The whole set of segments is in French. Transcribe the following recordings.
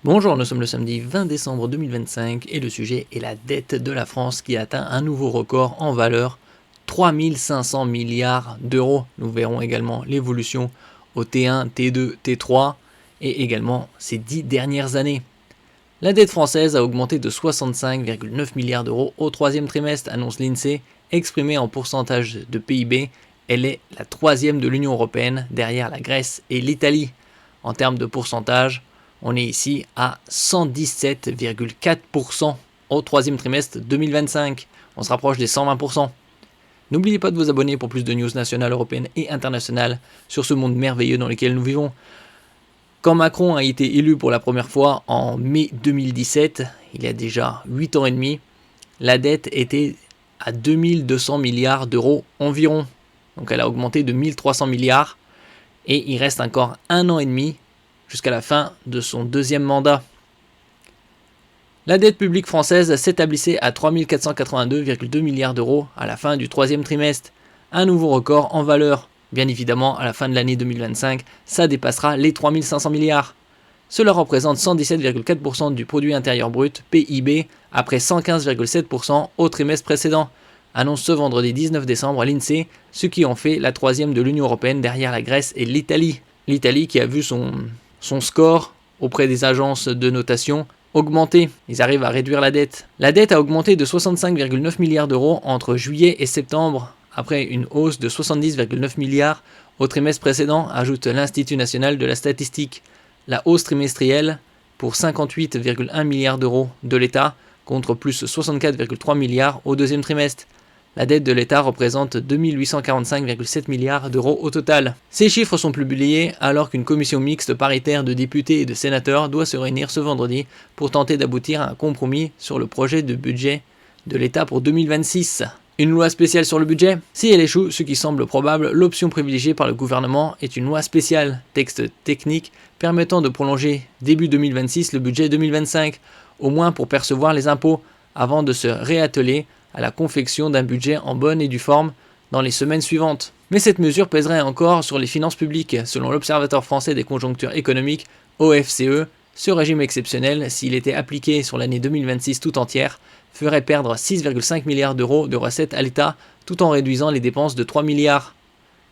Bonjour, nous sommes le samedi 20 décembre 2025 et le sujet est la dette de la France qui atteint un nouveau record en valeur, 3500 milliards d'euros. Nous verrons également l'évolution au T1, T2, T3 et également ces 10 dernières années. La dette française a augmenté de 65,9 milliards d'euros au troisième trimestre, annonce l'INSEE, exprimée en pourcentage de PIB. Elle est la troisième de l'Union européenne, derrière la Grèce et l'Italie. En termes de pourcentage, on est ici à 117,4% au troisième trimestre 2025. On se rapproche des 120%. N'oubliez pas de vous abonner pour plus de news nationales, européennes et internationales sur ce monde merveilleux dans lequel nous vivons. Quand Macron a été élu pour la première fois en mai 2017, il y a déjà 8 ans et demi, la dette était à 2200 milliards d'euros environ. Donc elle a augmenté de 1300 milliards et il reste encore un an et demi jusqu'à la fin de son deuxième mandat. La dette publique française s'établissait à 3 482,2 milliards d'euros à la fin du troisième trimestre, un nouveau record en valeur. Bien évidemment, à la fin de l'année 2025, ça dépassera les 3 500 milliards. Cela représente 117,4% du produit intérieur brut, PIB, après 115,7% au trimestre précédent, annonce ce vendredi 19 décembre l'INSEE, ce qui en fait la troisième de l'Union européenne derrière la Grèce et l'Italie. L'Italie qui a vu son score auprès des agences de notation augmenter. Ils arrivent à réduire la dette. La dette a augmenté de 65,9 milliards d'euros entre juillet et septembre, après une hausse de 70,9 milliards au trimestre précédent, ajoute l'Institut national de la statistique. La hausse trimestrielle pour 58,1 milliards d'euros de l'État contre plus 64,3 milliards au deuxième trimestre. La dette de l'État représente 2845,7 milliards d'euros au total. Ces chiffres sont publiés alors qu'une commission mixte paritaire de députés et de sénateurs doit se réunir ce vendredi pour tenter d'aboutir à un compromis sur le projet de budget de l'État pour 2026. Une loi spéciale sur le budget? Si elle échoue, ce qui semble probable, l'option privilégiée par le gouvernement est une loi spéciale, texte technique permettant de prolonger début 2026 le budget 2025, au moins pour percevoir les impôts, avant de se réatteler à la confection d'un budget en bonne et due forme dans les semaines suivantes. Mais cette mesure pèserait encore sur les finances publiques. Selon l'Observatoire français des conjonctures économiques, OFCE, ce régime exceptionnel, s'il était appliqué sur l'année 2026 tout entière, ferait perdre 6,5 milliards d'euros de recettes à l'État tout en réduisant les dépenses de 3 milliards.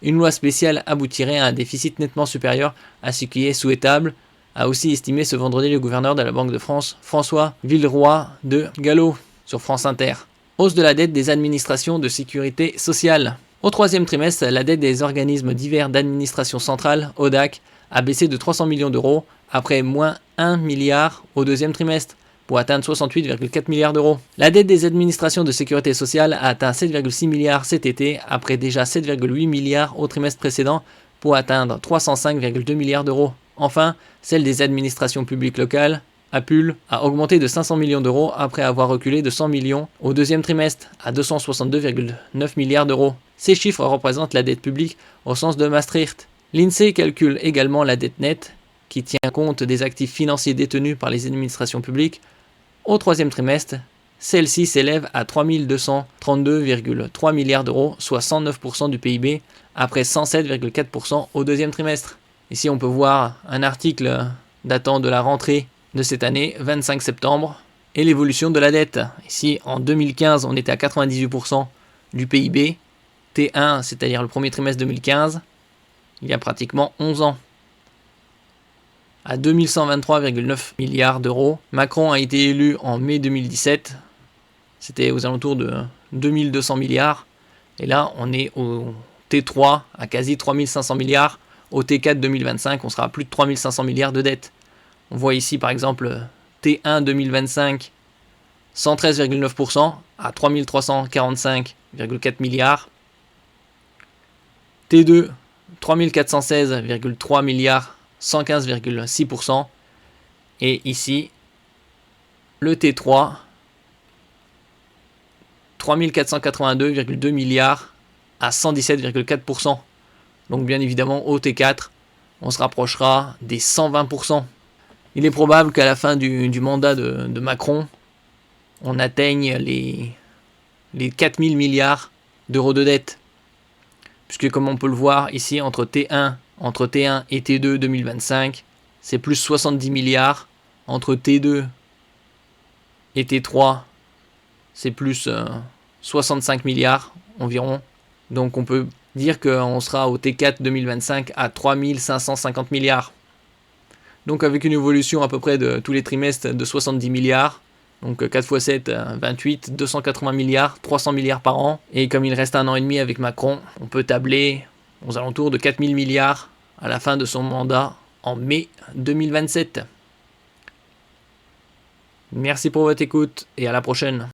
Une loi spéciale aboutirait à un déficit nettement supérieur à ce qui est souhaitable, a aussi estimé ce vendredi le gouverneur de la Banque de France, François Villeroy de Galhau, sur France Inter. Hausse de la dette des administrations de sécurité sociale. Au troisième trimestre, la dette des organismes divers d'administration centrale, ODAC, a baissé de 300 millions d'euros après moins 1 milliard au deuxième trimestre, pour atteindre 68,4 milliards d'euros. La dette des administrations de sécurité sociale a atteint 7,6 milliards cet été, après déjà 7,8 milliards au trimestre précédent, pour atteindre 305,2 milliards d'euros. Enfin, celle des administrations publiques locales, APUL, a augmenté de 500 millions d'euros après avoir reculé de 100 millions au deuxième trimestre, à 262,9 milliards d'euros. Ces chiffres représentent la dette publique au sens de Maastricht. L'INSEE calcule également la dette nette, qui tient compte des actifs financiers détenus par les administrations publiques. Au troisième trimestre, celle-ci s'élève à 3 232,3 milliards d'euros, soit 109% du PIB, après 107,4% au deuxième trimestre. Ici, on peut voir un article datant de la rentrée de cette année, 25 septembre, et l'évolution de la dette. Ici, en 2015, on était à 98% du PIB. T1, c'est-à-dire le premier trimestre 2015, il y a pratiquement 11 ans. À 2123,9 milliards d'euros. Macron a été élu en mai 2017. C'était aux alentours de 2200 milliards. Et là, on est au T3 à quasi 3500 milliards. Au T4 2025, on sera à plus de 3500 milliards de dettes. On voit ici par exemple T1 2025, 113,9% à 3345,4 milliards. T2, 3416,3 milliards, 115,6%. Et ici, le T3, 3482,2 milliards à 117,4%. Donc bien évidemment, au T4, on se rapprochera des 120%. Il est probable qu'à la fin du mandat de Macron, on atteigne les 4000 milliards d'euros de dette. Puisque comme on peut le voir ici, entre T1 et T2 2025, c'est plus 70 milliards. entre T2 et T3, c'est plus 65 milliards environ. Donc on peut dire qu'on sera au T4 2025 à 3550 milliards. Donc avec une évolution à peu près de tous les trimestres de 70 milliards. Donc 4 x 7, 28, 280 milliards, 300 milliards par an. Et comme il reste 1 an et demi avec Macron, on peut tabler aux alentours de 4000 milliards à la fin de son mandat en mai 2027. Merci pour votre écoute et à la prochaine.